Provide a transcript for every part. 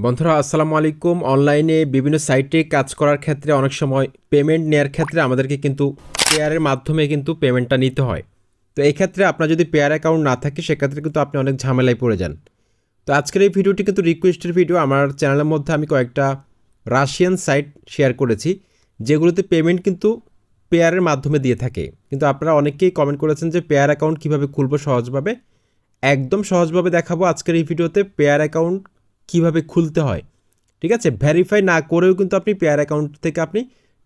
বন্ধুরা আসসালামু আলাইকুম। অনলাইনে বিভিন্ন সাইটে কাজ করার ক্ষেত্রে অনেক সময় পেমেন্ট নেওয়ার ক্ষেত্রে আমাদেরকে কিন্তু পেয়ারের মাধ্যমে কিন্তু পেমেন্টটা নিতে হয়। তো এই ক্ষেত্রে আপনার যদি পেয়ার অ্যাকাউন্ট না থাকে সেক্ষেত্রে কিন্তু আপনি অনেক ঝামেলায় পড়ে যান। তো আজকের এই ভিডিওটি কিন্তু রিকোয়েস্টের ভিডিও। আমার চ্যানেলের মধ্যে আমি কয়েকটা রাশিয়ান সাইট শেয়ার করেছি যেগুলোতে পেমেন্ট কিন্তু পেয়ারের মাধ্যমে দিয়ে থাকে। কিন্তু আপনারা অনেকেই কমেন্ট করেছেন যে পেয়ার অ্যাকাউন্ট কীভাবে খুলবো সহজভাবে। একদম সহজভাবে দেখাবো আজকের এই ভিডিওতে পেয়ার অ্যাকাউন্ট কীভাবে খুলতে হয়। ঠিক আছে, ভেরিফাই না করেও কিন্তু আপনি পেয়ার অ্যাকাউন্ট থেকে আপনি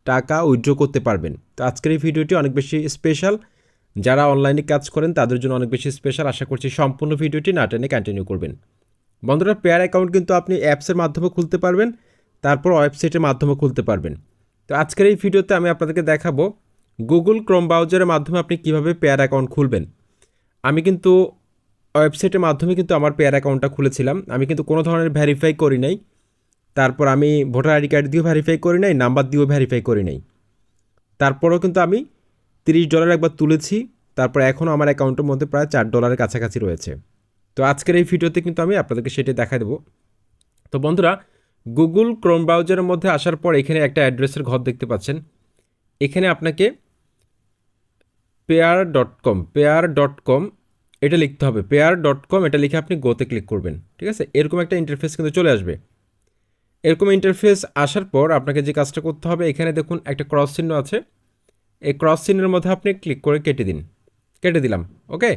টাকা উইথড্র করতে পারবেন। তো আজকের এই ভিডিওটি অনেক বেশি স্পেশাল, যারা অনলাইনে কাজ করেন তাদের জন্য অনেক বেশি স্পেশাল। আশা করছি সম্পূর্ণ ভিডিওটি না টেনে কন্টিনিউ করবেন। বন্ধুরা, পেয়ার অ্যাকাউন্ট কিন্তু আপনি অ্যাপসের মাধ্যমে খুলতে পারবেন, তারপর ওয়েবসাইটের মাধ্যমে খুলতে পারবেন। তো আজকের এই ভিডিওতে আমি আপনাদেরকে দেখাবো গুগল ক্রোম ব্রাউজারের মাধ্যমে আপনি কীভাবে পেয়ার অ্যাকাউন্ট খুলবেন। আমি কিন্তু ওয়েবসাইটের মাধ্যমে কিন্তু আমার পেয়ার অ্যাকাউন্টটা খুলেছিলাম। আমি কিন্তু কোনো ধরনের ভেরিফাই করি নাই, তারপর আমি ভোটার আইডি কার্ড দিয়েও ভেরিফাই করি নাই, নাম্বার দিয়েও ভেরিফাই করি নাই। তারপরেও কিন্তু আমি $30 একবার তুলেছি। তারপর এখনও আমার অ্যাকাউন্টের মধ্যে প্রায় $4 কাছাকাছি রয়েছে। তো আজকের এই ভিডিওতে কিন্তু আমি আপনাদেরকে সেটা দেখা দেবো। তো বন্ধুরা, গুগল ক্রোম ব্রাউজারের মধ্যে আসার পর এখানে একটা অ্যাড্রেসের ঘর দেখতে পাচ্ছেন। এখানে আপনাকে পেয়ার.com এটা লিখতে হবে। পেয়ার.com এটা লিখে আপনি গোতে ক্লিক করবেন। ঠিক আছে, এরকম একটা ইন্টারফেস কিন্তু চলে আসবে। এরকম ইন্টারফেস আসার পর আপনাকে যে কাজটা করতে হবে, এখানে দেখুন একটা ক্রস চিহ্ন আছে। এই ক্রস চিহ্নের মধ্যে আপনি ক্লিক করে কেটে দিলাম। ওকে,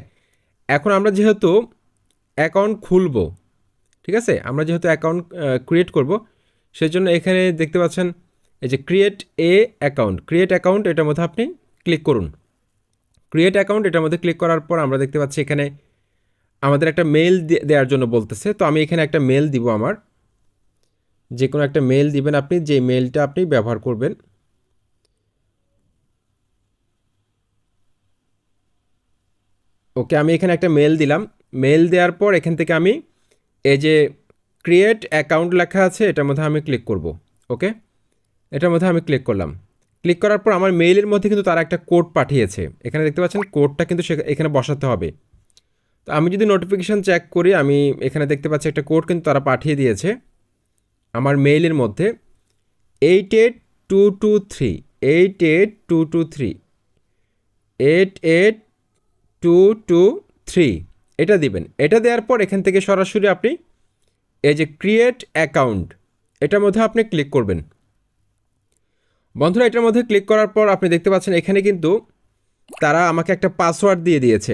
এখন আমরা যেহেতু অ্যাকাউন্ট খুলব, ঠিক আছে, আমরা যেহেতু অ্যাকাউন্ট ক্রিয়েট করব, সেই জন্য এখানে দেখতে পাচ্ছেন এই যে ক্রিয়েট অ্যাকাউন্ট, এটার মধ্যে আপনি ক্লিক করুন। ক্রিয়েট অ্যাকাউন্ট এটার মধ্যে ক্লিক করার পর আমরা দেখতে পাচ্ছি এখানে আমাদের একটা মেল দেওয়ার জন্য বলতেছে। তো আমি এখানে একটা মেল দিব। আমার যে কোনো একটা মেল দিবেন আপনি, যে মেলটা আপনি ব্যবহার করবেন। ওকে, আমি এখানে একটা মেল দিলাম। মেল দেওয়ার পর এখান থেকে আমি এই যে ক্রিয়েট অ্যাকাউন্ট লেখা আছে এটার মধ্যে আমি ক্লিক করব। ওকে, এটার মধ্যে আমি ক্লিক করলাম। ক্লিক করার পর আমার মেইলের মধ্যে কিন্তু তারা একটা কোড পাঠিয়েছে। এখানে দেখতে পাচ্ছেন কোডটা কিন্তু এখানে বসাতে হবে। তো আমি যদি নোটিফিকেশান চেক করি, আমি এখানে দেখতে পাচ্ছি একটা কোড কিন্তু তারা পাঠিয়ে দিয়েছে আমার মেইলের মধ্যে। 88223 88223 এটা দিবেন। এটা দেওয়ার পর এখান থেকে সরাসরি আপনি এই যে ক্রিয়েট অ্যাকাউন্ট এটার মধ্যে আপনি ক্লিক করবেন। বন্ধুরা, এটার মধ্যে ক্লিক করার পর আপনি দেখতে পাচ্ছেন এখানে কিন্তু তারা আমাকে একটা পাসওয়ার্ড দিয়ে দিয়েছে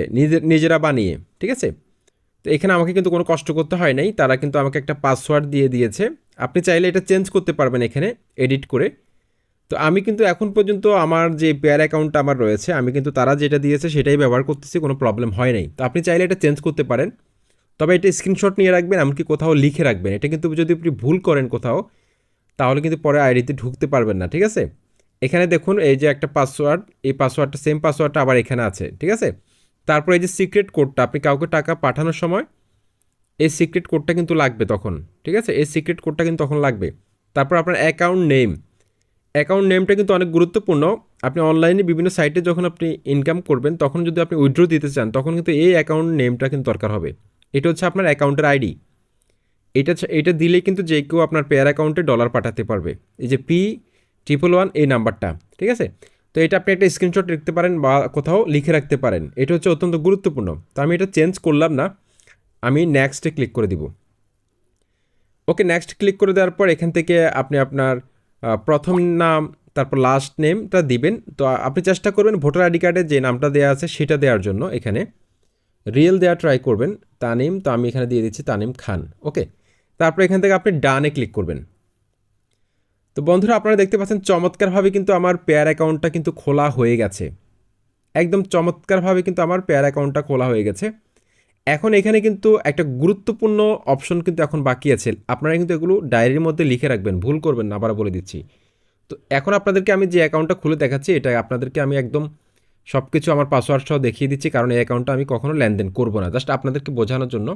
নিজেরা বানিয়ে। ঠিক আছে, তো এখানে আমাকে কিন্তু কোনো কষ্ট করতে হয় নাই, তারা কিন্তু আমাকে একটা পাসওয়ার্ড দিয়ে দিয়েছে। আপনি চাইলে এটা চেঞ্জ করতে পারবেন এখানে এডিট করে। তো আমি কিন্তু এখন পর্যন্ত আমার যে পেয়ার অ্যাকাউন্টটা আমার রয়েছে, আমি কিন্তু তারা যেটা দিয়েছে সেটাই ব্যবহার করতেছি, কোনো প্রবলেম হয় নাই। তো আপনি চাইলে এটা চেঞ্জ করতে পারেন, তবে এটা স্ক্রিনশট নিয়ে রাখবেন, এমনকি কোথাও লিখে রাখবেন। এটা কিন্তু যদি আপনি ভুল করেন কোথাও, তাহলে কিন্তু পরে আইডিতে ঢুকতে পারবেন না। ঠিক আছে, এখানে দেখুন এই যে একটা পাসওয়ার্ড, এই পাসওয়ার্ডটা সেম পাসওয়ার্ডটা আবার এখানে আছে। ঠিক আছে, তারপর এই যে সিক্রেট কোডটা, আপনি কাউকে টাকা পাঠানোর সময় এই সিক্রেট কোডটা কিন্তু লাগবে তখন। ঠিক আছে, এই সিক্রেট কোডটা কিন্তু তখন লাগবে। তারপর আপনার অ্যাকাউন্ট নেমটা কিন্তু অনেক গুরুত্বপূর্ণ। আপনি অনলাইনে বিভিন্ন সাইটে যখন আপনি ইনকাম করবেন, তখন যদি আপনি উইথড্র দিতে চান, তখন কিন্তু এই অ্যাকাউন্ট নেমটা কিন্তু দরকার হবে। এটা হচ্ছে আপনার অ্যাকাউন্টের আইডি। এটা দিলেই কিন্তু যে কেউ আপনার পেয়ার অ্যাকাউন্টে ডলার পাঠাতে পারবে। এই যে P111 এই নাম্বারটা। ঠিক আছে, তো এটা আপনি একটা স্ক্রিনশট রাখতে পারেন বা কোথাও লিখে রাখতে পারেন। এটা হচ্ছে অত্যন্ত গুরুত্বপূর্ণ। তো আমি এটা চেঞ্জ করলাম না, আমি নেক্সটে ক্লিক করে দিব। ওকে, নেক্সট ক্লিক করে দেওয়ার পর এখান থেকে আপনি আপনার প্রথম নাম তারপর লাস্ট নেমটা দিবেন। তো আপনি চেষ্টা করবেন ভোটার আইডি কার্ডে যে নামটা দেওয়া আছে সেটা দেওয়ার জন্য। এখানে রিয়েল দেওয়া ট্রাই করবেন, তানিম। তো আমি এখানে দিয়ে দিচ্ছি তানিম খান। ওকে, তারপর এখান থেকে আপনি ডানে ক্লিক করবেন। তো বন্ধুরা, আপনারা দেখতে পাচ্ছেন চমৎকারভাবে কিন্তু আমার পেয়ার অ্যাকাউন্টটা কিন্তু খোলা হয়ে গেছে। একদম চমৎকারভাবে কিন্তু আমার পেয়ার অ্যাকাউন্টটা খোলা হয়ে গেছে। এখন এখানে কিন্তু একটা গুরুত্বপূর্ণ অপশন কিন্তু এখন বাকি আছে। আপনারা কিন্তু এগুলো ডায়েরির মধ্যে লিখে রাখবেন, ভুল করবেন না, আবার বলে দিচ্ছি। তো এখন আপনাদেরকে আমি যে অ্যাকাউন্টটা খুলে দেখাচ্ছি, এটা আপনাদেরকে আমি একদম সব কিছু আমার পাসওয়ার্ড সহ দেখিয়ে দিচ্ছি, কারণ এই অ্যাকাউন্টটা আমি কখনো লেনদেন করবো না, জাস্ট আপনাদেরকে বোঝানোর জন্য।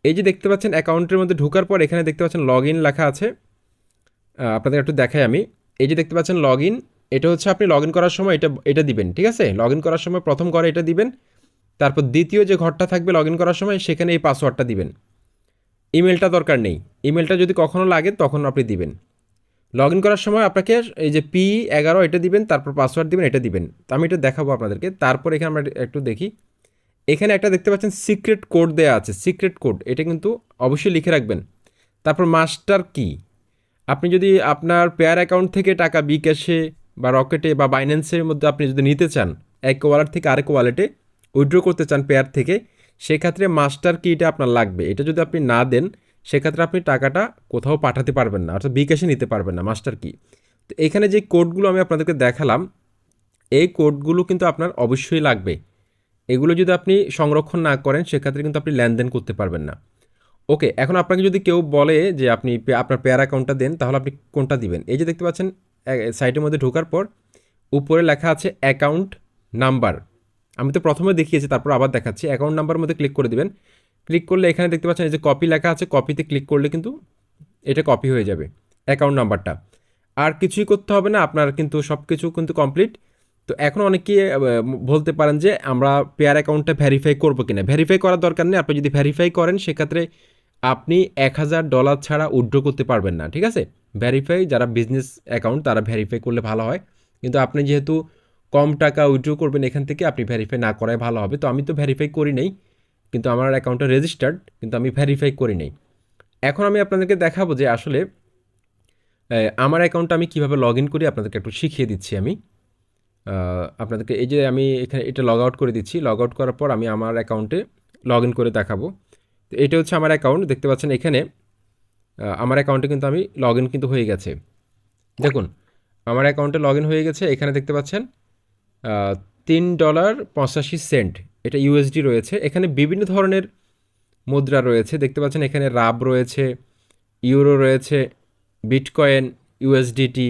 এই যে দেখতে পাচ্ছেন অ্যাকাউন্টের মধ্যে ঢোকার পর এখানে দেখতে পাচ্ছেন লগ ইন লেখা আছে। আপনাদের একটু দেখাই আমি। এই যে দেখতে পাচ্ছেন লগ ইন, এটা হচ্ছে আপনি লগ ইন করার সময় এটা দিবেন। ঠিক আছে, লগ ইন করার সময় প্রথম ঘরে এটা দিবেন, তারপর দ্বিতীয় যে ঘরটা থাকবে লগ ইন করার সময় সেখানে এই পাসওয়ার্ডটা দিবেন। ইমেলটা দরকার নেই, ইমেলটা যদি কখনও লাগে তখন আপনি দিবেন। লগ ইন করার সময় আপনাকে এই যে P11 এটা দিবেন, তারপর পাসওয়ার্ড দিবেন, এটা দিবেন। তো আমি এটা দেখাবো আপনাদেরকে। তারপর এখানে আমরা একটু দেখি, এখানে একটা দেখতে পাচ্ছেন সিক্রেট কোড দেওয়া আছে, সিক্রেট কোড, এটা কিন্তু অবশ্যই লিখে রাখবেন। তারপর মাস্টার কি, আপনি যদি আপনার পেয়ার অ্যাকাউন্ট থেকে টাকা বিকাশে বা রকেটে বা বাইন্যান্সের মধ্যে আপনি যদি নিতে চান, এক ওয়ালেট থেকে আরেক ওয়ালেটে উইথড্র করতে চান পেয়ার থেকে, সেক্ষেত্রে মাস্টার কিটা আপনার লাগবে। এটা যদি আপনি না দেন, সেক্ষেত্রে আপনি টাকাটা কোথাও পাঠাতে পারবেন না, অর্থাৎ বিকাশে নিতে পারবেন না মাস্টার কি। তো এখানে যে কোডগুলো আমি আপনাদেরকে দেখালাম, এই কোডগুলো কিন্তু আপনার অবশ্যই লাগবে। এগুলো যদি আপনি সংরক্ষণ না করেন, সেক্ষেত্রে কিন্তু আপনি লেনদেন করতে পারবেন না। ওকে, এখন আপনাকে যদি কেউ বলে যে আপনি আপনার পেয়ার অ্যাকাউন্টটা দেন, তাহলে আপনি কোনটা দিবেন? এই যে দেখতে পাচ্ছেন সাইটের মধ্যে ঢোকার পর উপরে লেখা আছে অ্যাকাউন্ট নাম্বার। আমি তো প্রথমে দেখিয়েছি, তারপর আবার দেখাচ্ছি। অ্যাকাউন্ট নাম্বার মধ্যে ক্লিক করে দিবেন। ক্লিক করলে এখানে দেখতে পাচ্ছেন এই যে কপি লেখা আছে, কপিতে ক্লিক করলে কিন্তু এটা কপি হয়ে যাবে অ্যাকাউন্ট নাম্বারটা। আর কিছুই করতে হবে না, আপনার কিন্তু সব কিছু কিন্তু কমপ্লিট। তো এখন অনেকেই বলতে পারেন যে আমরা পেয়ার অ্যাকাউন্টটা ভেরিফাই করবো কিনা। ভেরিফাই করার দরকার নেই, আপনি যদি ভেরিফাই করেন সেক্ষেত্রে আপনি $1000 ছাড়া উইথড্র করতে পারবেন না, ঠিক আছে? ভেরিফাই যারা বিজনেস অ্যাকাউন্ট তারা ভেরিফাই করলে ভালো হয়, কিন্তু আপনি যেহেতু কম টাকা উইথড্র করবেন এখান থেকে, আপনি ভেরিফাই না করাই ভালো হবে। তো আমি তো ভেরিফাই করি নাই, কিন্তু আমার অ্যাকাউন্টটা রেজিস্টার্ড, কিন্তু আমি ভেরিফাই করি নাই। এখন আমি আপনাদেরকে দেখাবো যে আসলে আমার অ্যাকাউন্টটা আমি কীভাবে লগ ইন করি, আপনাদেরকে একটু শিখিয়ে দিচ্ছি আমি। আপনাদেরকে এই যে আমি এখানে এটা লগ আউট করে দিচ্ছি। লগ আউট করার পর আমি আমার অ্যাকাউন্টে লগ ইন করে দেখাবো। তো এটা হচ্ছে আমার অ্যাকাউন্ট, দেখতে পাচ্ছেন এখানে আমার অ্যাকাউন্টে কিন্তু আমি লগ ইন কিন্তু হয়ে গেছে। দেখুন আমার অ্যাকাউন্টে লগ ইন হয়ে গেছে। এখানে দেখতে পাচ্ছেন $3.85 এটা ইউএসডি রয়েছে। এখানে বিভিন্ন ধরনের মুদ্রা রয়েছে, দেখতে পাচ্ছেন এখানে রাব রয়েছে, ইউরো রয়েছে, বিটকয়েন, ইউএসডিটি,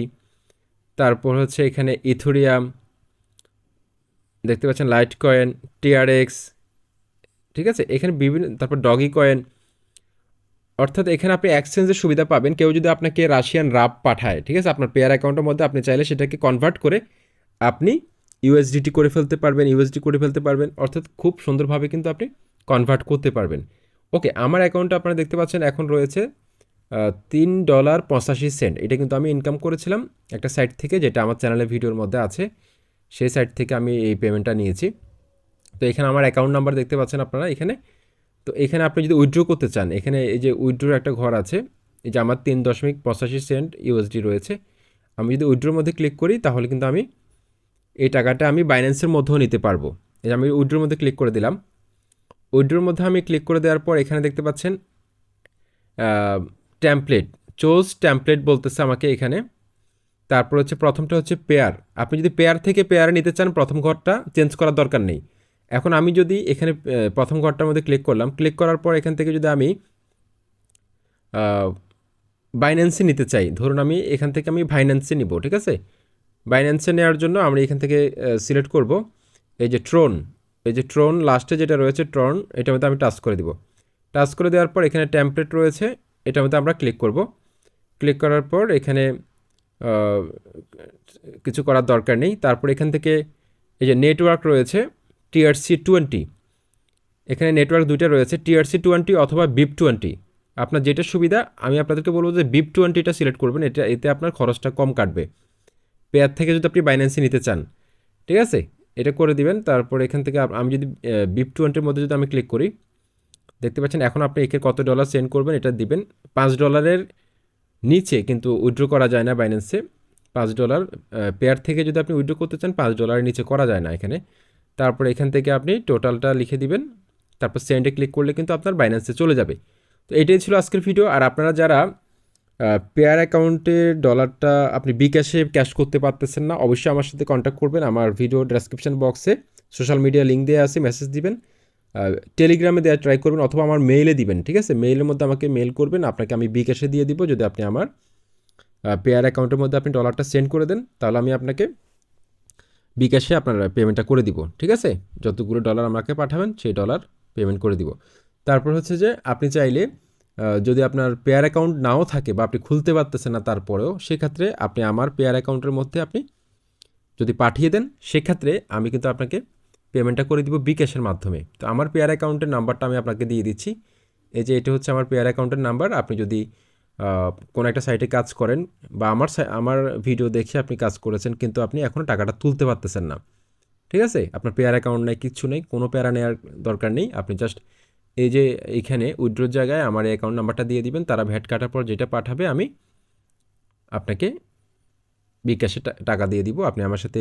তারপর হচ্ছে এখানে ইথোরিয়াম, দেখতে পাচ্ছেন লাইট কয়েন, টিআরএক্স, ঠিক আছে? এখানে বিভিন্ন, তারপর ডগি কয়েন। অর্থাৎ এখানে আপনি এক্সচেঞ্জের সুবিধা পাবেন। কেউ যদি আপনাকে রাশিয়ান রাব পাঠায়, ঠিক আছে, আপনার পেয়ার অ্যাকাউন্টের মধ্যে, আপনি চাইলে সেটাকে কনভার্ট করে আপনি ইউএসডিটি করে ফেলতে পারবেন, ইউএসডি করে ফেলতে পারবেন। অর্থাৎ খুব সুন্দরভাবে কিন্তু আপনি কনভার্ট করতে পারবেন। ওকে, আমার অ্যাকাউন্টে আপনারা দেখতে পাচ্ছেন এখন রয়েছে $3.85। এটা কিন্তু আমি ইনকাম করেছিলাম একটা সাইট থেকে, যেটা আমার চ্যানেলের ভিডিওর মধ্যে আছে। সেই সাইট থেকে আমি এই পেমেন্টটা নিয়েছি। তো এখানে আমার অ্যাকাউন্ট নাম্বার দেখতে পাচ্ছেন আপনারা এখানে। তো এখানে আপনি যদি উইথড্র করতে চান, এখানে এই যে উইথড্রোর একটা ঘর আছে, এই যে আমার $3.85 ইউএসডি রয়েছে। আমি যদি উইথড্রোর মধ্যে ক্লিক করি, তাহলে কিন্তু আমি এই টাকাটা আমি বাইন্যান্সের মধ্যেও নিতে পারবো। এই যে আমি উইথড্রোর মধ্যে ক্লিক করে দিলাম। উইথড্রোর মধ্যে আমি ক্লিক করে দেওয়ার পর এখানে দেখতে পাচ্ছেন টেমপ্লেট, চোজ টেমপ্লেট বলতেছে আমাকে এখানে। তারপর হচ্ছে প্রথমটা হচ্ছে পেয়ার। আপনি যদি পেয়ার থেকে পেয়ারে নিতে চান, প্রথম ঘরটা চেঞ্জ করার দরকার নেই। এখন আমি যদি এখানে প্রথম ঘরটার মধ্যে ক্লিক করলাম, ক্লিক করার পর এখান থেকে যদি আমি বাইন্যান্সে নিতে চাই, ধরুন আমি এখান থেকে আমি বাইন্যান্সে নিব, ঠিক আছে? বাইন্যান্সে নেওয়ার জন্য আমরা এখান থেকে সিলেক্ট করব এই যে ট্রন, এই যে ট্রন লাস্টে যেটা রয়েছে ট্রন, এটার মধ্যে আমি টাচ করে দিব। টাচ করে দেওয়ার পর এখানে টেমপ্লেট রয়েছে, এটার মধ্যে আমরা ক্লিক করব। ক্লিক করার পর এখানে কিছু করার দরকার নেই। তারপর এখান থেকে এই যে নেটওয়ার্ক রয়েছে TRC20, এখানে নেটওয়ার্ক দুইটা রয়েছে, TRC20 অথবা BIP20। আপনার যেটা সুবিধা, আমি আপনাদেরকে বলবো যে BIP20টা সিলেক্ট করবেন, এটা এতে আপনার খরচটা কম কাটবে পেয়ার থেকে যদি আপনি বাইন্যান্সে নিতে চান, ঠিক আছে? এটা করে দিবেন। তারপর এখান থেকে আমি যদি BIP20-র মধ্যে যদি আমি ক্লিক করি, দেখতে পাচ্ছেন এখন আপনি একে কত ডলার সেন্ড করবেন এটা দিবেন। $5 নিচে কিন্তু উইথড্র করা যায় না বাইন্যান্সে। $5 পেয়ার থেকে যদি আপনি উইথড্র করতে চান, $5 নিচে করা যায় না এখানে। তারপর এখান থেকে আপনি টোটালটা লিখে দিবেন, তারপর সেন্ডে ক্লিক করলে কিন্তু আপনার বাইন্যান্সে চলে যাবে। তো এটাই ছিল আজকের ভিডিও। আর আপনারা যারা পেয়ার অ্যাকাউন্টে ডলারটা আপনি বিকাশে ক্যাশ করতে পারতেছেন না, অবশ্যই আমার সাথে কন্ট্যাক্ট করবেন। আমার ভিডিও ডেসক্রিপশন বক্সে সোশ্যাল মিডিয়া লিঙ্ক দেওয়া আছে, মেসেজ দিবেন। টেলিগ্রামে দেওয়া ট্রাই করবেন, অথবা আমার মেইলে দিবেন, ঠিক আছে? মেইলের মধ্যে আমাকে মেইল করবেন, আপনাকে আমি বিকাশে দিয়ে দিব। যদি আপনি আমার পেয়ার অ্যাকাউন্টের মধ্যে আপনি ডলারটা সেন্ড করে দেন, তাহলে আমি আপনাকে বিকাশে আপনার পেমেন্টটা করে দিব, ঠিক আছে? যতগুলো ডলার আমাকে পাঠাবেন সেই ডলার পেমেন্ট করে দিব। তারপর হচ্ছে যে আপনি চাইলে যদি আপনার পেয়ার অ্যাকাউন্ট নাও থাকে বা আপনি খুলতে পারতেছেন না, তারপরেও সেক্ষেত্রে আপনি আমার পেয়ার অ্যাকাউন্টের মধ্যে আপনি যদি পাঠিয়ে দেন, সেক্ষেত্রে আমি কিন্তু আপনাকে পেমেন্টটা করে দিব বিকাশের মাধ্যমে। তো আমার পেয়ার অ্যাকাউন্টের নাম্বারটা আমি আপনাকে দিয়ে দিচ্ছি। এই যে এটা হচ্ছে আমার পেয়ার অ্যাকাউন্টের নাম্বার। আপনি যদি কোনো একটা সাইটে কাজ করেন বা আমার ভিডিও দেখে আপনি কাজ করেছেন, কিন্তু আপনি এখনও টাকাটা তুলতে পারতেছেন না, ঠিক আছে? আপনার পেয়ার অ্যাকাউন্ট নাই, কিচ্ছু নেই, কোনো প্যারা নেওয়ার দরকার নেই। আপনি জাস্ট এই যে এইখানে উইথড্রোর জায়গায় আমার এই অ্যাকাউন্ট নাম্বারটা দিয়ে দিবেন। তারা ভ্যাট কাটার পর যেটা পাঠাবে আমি আপনাকে বিকাশে টাকা দিয়ে দিব। আপনি আমার সাথে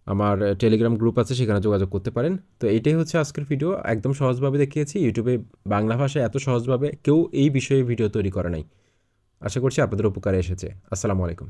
আমার টেলিগ্রাম গ্রুপ আছে, সেখানে যোগাযোগ করতে পারেন। তো এইটাই হচ্ছে আজকের ভিডিও, একদম সহজভাবে দেখিয়েছি। ইউটিউবে বাংলা ভাষায় এত সহজভাবে কেউ এই বিষয়ে ভিডিও তৈরি করে নাই। আশা করছি আপনাদের উপকারে এসেছে। আসসালামু আলাইকুম।